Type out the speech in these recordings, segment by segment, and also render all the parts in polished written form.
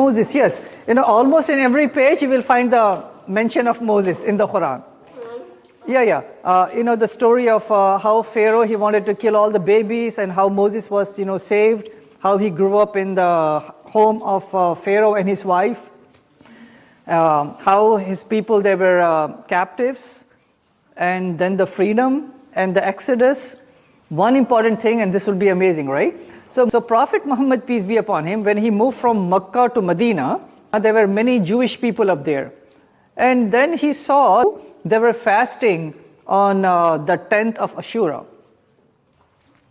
Moses, yes. Almost in every page you will find the mention of Moses in the Quran. Yeah. The story of how Pharaoh, he wanted to kill all the babies, and how Moses was, saved, how he grew up in the home of Pharaoh and his wife, how his people, they were captives, and then the freedom and the Exodus. One important thing, and this will be amazing, right? So Prophet Muhammad, peace be upon him, when he moved from Mecca to Medina, there were many Jewish people up there. And then he saw they were fasting on the 10th of Ashura.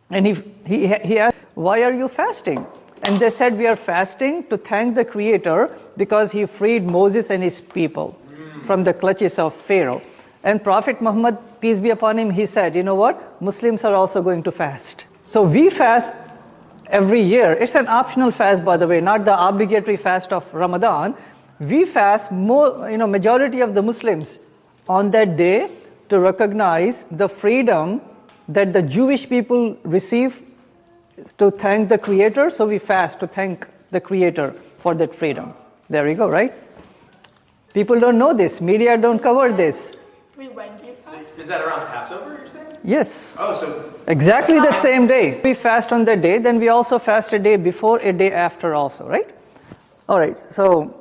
And he asked, why are you fasting? And they said, we are fasting to thank the Creator because he freed Moses and his people from the clutches of Pharaoh. And Prophet Muhammad, peace be upon him, he said, you know what? Muslims are also going to fast. So we fast every year. It's an optional fast, by the way, not the obligatory fast of Ramadan. We fast majority of the Muslims on that day to recognize the freedom that the Jewish people receive, to thank the Creator. So we fast to thank the Creator for that freedom. There you go, right? People don't know this. Media don't cover this. Wait, when do you fast? Is that around Passover, you're saying? Yes. Oh, so exactly that same day. We fast on that day, then we also fast a day before, a day after also, right? All right, so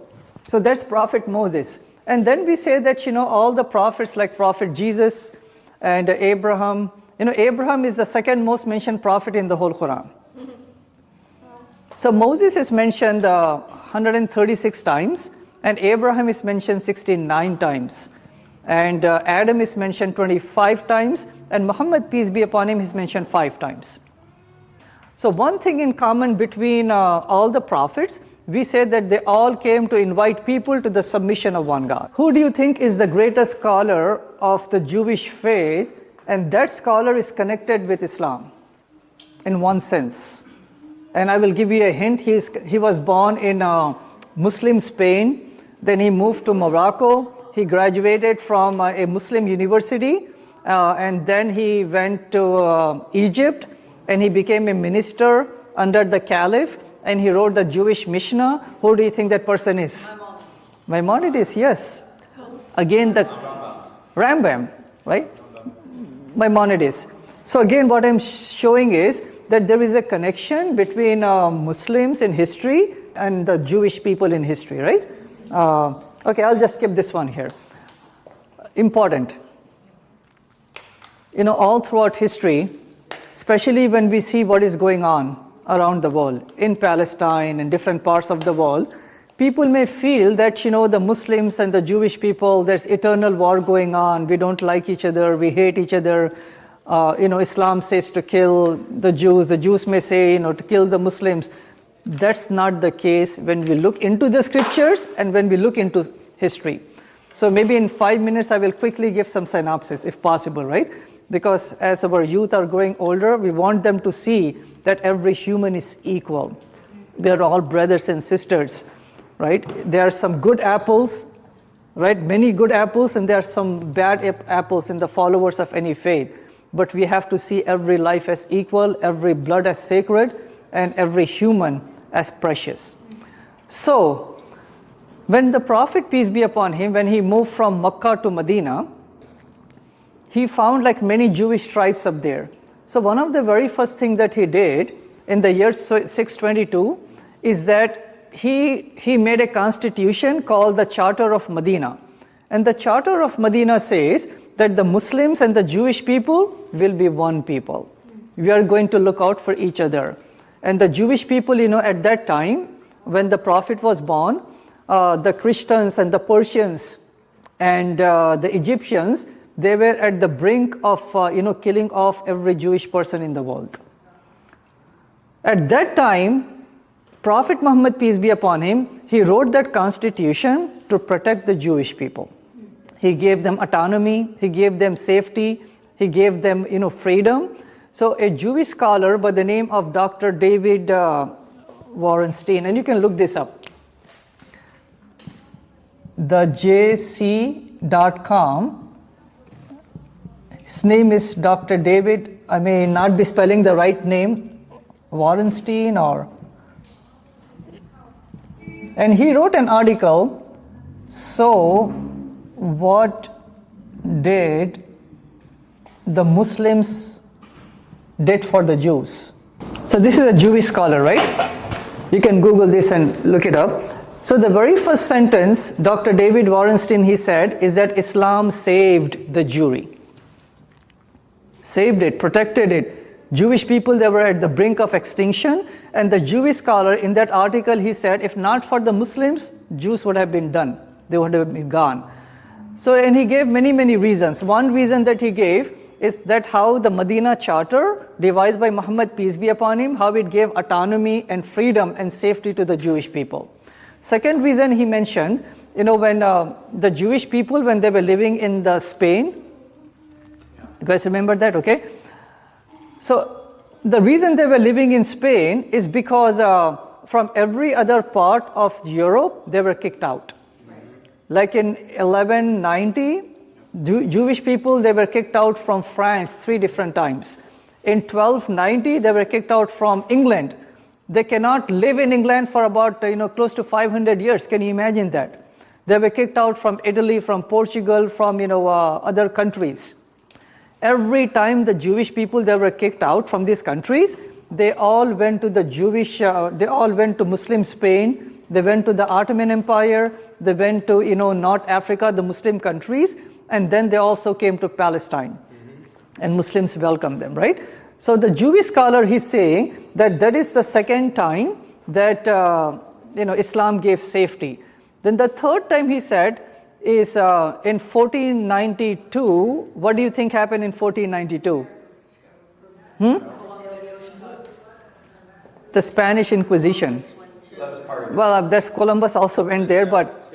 that's Prophet Moses. And then we say that, all the prophets like Prophet Jesus and Abraham. Abraham is the second most mentioned prophet in the whole Quran. So Moses is mentioned 136 times, and Abraham is mentioned 69 times. And Adam is mentioned 25 times, and Muhammad, peace be upon him, is mentioned 5 times. So one thing in common between all the prophets, we say that they all came to invite people to the submission of one God. Who do you think is the greatest scholar of the Jewish faith? And that scholar is connected with Islam in one sense. And I will give you a hint. He was born in Muslim Spain. Then he moved to Morocco. He graduated from a Muslim university. And then he went to Egypt. And he became a minister under the Caliph. And he wrote the Jewish Mishnah. Who do you think that person is? Maimonides, yes. Again, the Rambam, right? Maimonides. So again, what I'm showing is that there is a connection between Muslims in history and the Jewish people in history, right? Okay, I'll just skip this one here. Important. All throughout history, especially when we see what is going on around the world, in Palestine and different parts of the world, people may feel that, the Muslims and the Jewish people, there's eternal war going on. We don't like each other. We hate each other. Islam says to kill the Jews. The Jews may say, to kill the Muslims. That's not the case when we look into the scriptures and when we look into history. So maybe in 5 minutes, I will quickly give some synopsis, if possible, right? Because as our youth are growing older, we want them to see that every human is equal. We are all brothers and sisters. Right? There are some good apples, right? Many good apples, and there are some bad apples in the followers of any faith. But we have to see every life as equal, every blood as sacred, and every human as precious. So, when the Prophet, peace be upon him, when he moved from Mecca to Medina, he found like many Jewish tribes up there. So one of the very first things that he did in the year 622 is that he made a constitution called the Charter of Medina. And the Charter of Medina says that the Muslims and the Jewish people will be one people. We are going to look out for each other. And the Jewish people, at that time, when the Prophet was born, the Christians and the Persians and the Egyptians, they were at the brink of, killing off every Jewish person in the world. At that time, Prophet Muhammad, peace be upon him, he wrote that constitution to protect the Jewish people. He gave them autonomy, he gave them safety, he gave them, freedom. So a Jewish scholar by the name of Dr.David Wasserstein, and you can look this up, thejc.com. His name is Dr. David. I may not be spelling the right name, Wasserstein or And he wrote an article, so what did the Muslims did for the Jews? So this is a Jewish scholar, right? You can Google this and look it up. So the very first sentence, Dr. David Wasserstein, he said, is that Islam saved the Jewry. Saved it, protected it. Jewish people, they were at the brink of extinction, and the Jewish scholar in that article, he said, if not for the Muslims, Jews would have been done. They would have been gone. So, and he gave many, many reasons. One reason that he gave is that how the Medina Charter, devised by Muhammad, peace be upon him, how it gave autonomy and freedom and safety to the Jewish people. Second reason he mentioned, when the Jewish people, when they were living in the Spain, you guys remember that, okay? So the reason they were living in Spain is because from every other part of Europe, they were kicked out. Like in 1190, Jewish people, they were kicked out from France 3 different times. In 1290, they were kicked out from England. They cannot live in England for about close to 500 years. Can you imagine that? They were kicked out from Italy, from Portugal, from other countries. Every time the Jewish people, they were kicked out from these countries, they all went to they all went to Muslim Spain, they went to the Ottoman Empire, they went to North Africa, the Muslim countries, and then they also came to Palestine. And Muslims welcomed them, right? So the Jewish scholar, he's saying that is the second time that Islam gave safety. Then the third time he said is in 1492. What do you think happened in 1492? The Spanish Inquisition. Well, that's Columbus also went there, but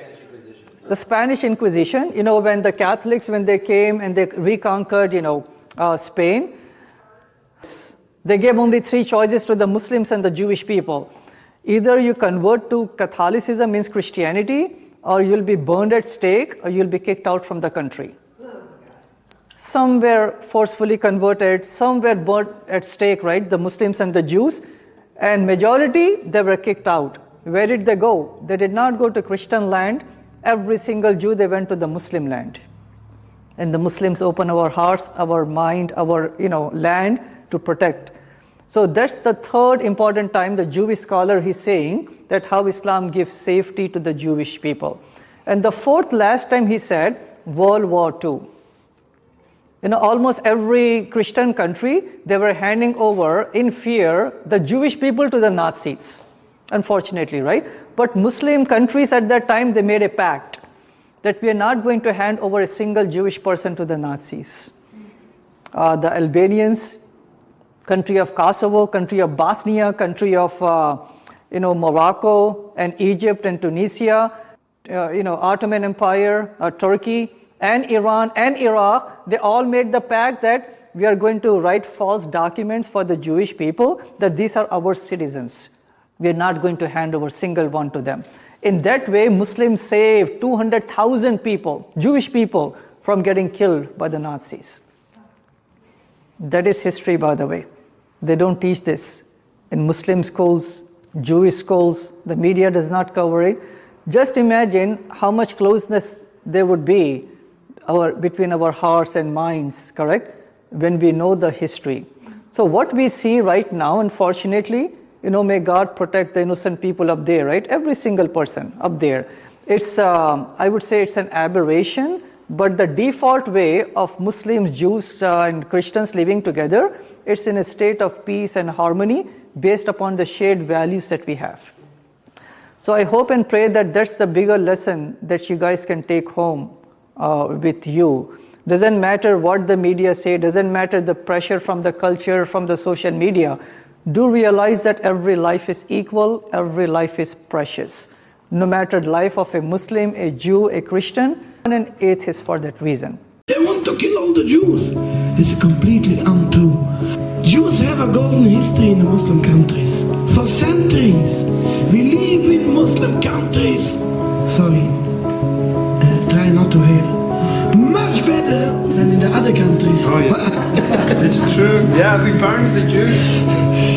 the Spanish Inquisition, when the Catholics, when they came and they reconquered, Spain, they gave only 3 choices to the Muslims and the Jewish people. Either you convert to Catholicism, means Christianity, or you'll be burned at stake, or you'll be kicked out from the country. Some were forcefully converted, some were burned at stake, right? The Muslims and the Jews. And majority, they were kicked out. Where did they go? They did not go to Christian land. Every single Jew, they went to the Muslim land. And the Muslims opened our hearts, our mind, our land to protect. So that's the third important time the Jewish scholar is saying that how Islam gives safety to the Jewish people. And the fourth last time he said World War II. Almost every Christian country, they were handing over in fear the Jewish people to the Nazis, unfortunately, right? But Muslim countries at that time, they made a pact that we are not going to hand over a single Jewish person to the Nazis. The Albanians, country of Kosovo, country of Bosnia, country of Morocco and Egypt and Tunisia, Ottoman Empire, Turkey and Iran and Iraq, they all made the pact that we are going to write false documents for the Jewish people that these are our citizens. We are not going to hand over a single one to them. In that way, Muslims saved 200,000 people, Jewish people, from getting killed by the Nazis. That is history, by the way. They don't teach this in Muslim schools, Jewish schools. The media does not cover it. Just imagine how much closeness there would be between our hearts and minds, correct? When we know the history. So what we see right now, unfortunately, may God protect the innocent people up there, right? Every single person up there. It's, I would say it's an aberration, but the default way of Muslims, Jews, and Christians living together, it's in a state of peace and harmony based upon the shared values that we have. So I hope and pray that that's the bigger lesson that you guys can take home with you. Doesn't matter what the media say, doesn't matter the pressure from the culture, from the social media. Do realize that every life is equal, every life is precious. No matter the life of a Muslim, a Jew, a Christian, and an atheist for that reason. They want to kill all the Jews. It's completely untrue. Jews have a golden history in the Muslim countries. For centuries. We live in Muslim countries. Sorry, try not to hear it. Much better than in the other countries. Oh yeah, it's true. Yeah, we burned the Jews.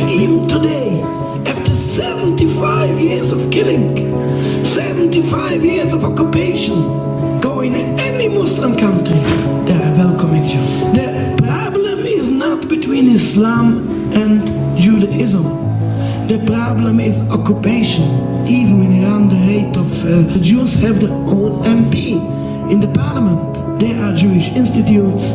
Even today, after 70 75 years of killing, 75 years of occupation. Go in any Muslim country, they are welcoming Jews. The problem is not between Islam and Judaism. The problem is occupation. Even in Iran, the rate of the Jews have their own MP in the parliament. There are Jewish institutes.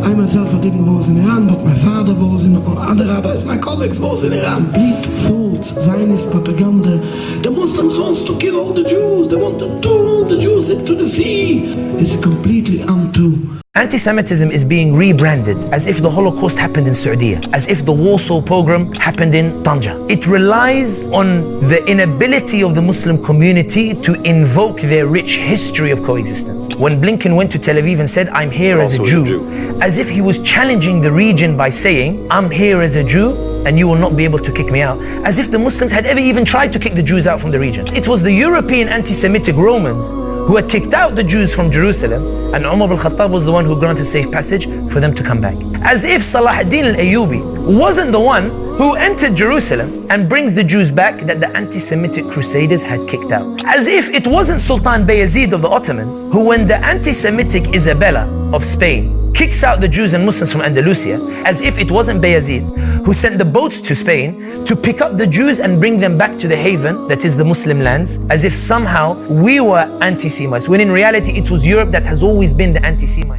I myself, I didn't was in Iran, but my father was in, or other rabbis, my colleagues was in Iran. Complete false Zionist propaganda. The Muslims want to kill all the Jews. They want to throw all the Jews into the sea. It's completely untrue. Anti-Semitism is being rebranded as if the Holocaust happened in Saudi, as if the Warsaw pogrom happened in Tanja. It relies on the inability of the Muslim community to invoke their rich history of coexistence. When Blinken went to Tel Aviv and said, "I'm here as a Jew," as if he was challenging the region by saying, "I'm here as a Jew and you will not be able to kick me out," as if the Muslims had ever even tried to kick the Jews out from the region. It was the European anti-Semitic Romans who had kicked out the Jews from Jerusalem, and Umar ibn Khattab was the one who granted safe passage for them to come back. As if Salah ad-Din al-Ayyubi wasn't the one who entered Jerusalem and brings the Jews back that the anti-Semitic crusaders had kicked out. As if it wasn't Sultan Bayezid of the Ottomans who, when the anti-Semitic Isabella of Spain kicks out the Jews and Muslims from Andalusia, as if it wasn't Bayezid who sent the boats to Spain to pick up the Jews and bring them back to the haven that is the Muslim lands, as if somehow we were anti-Semites, when in reality it was Europe that has always been the anti-Semite.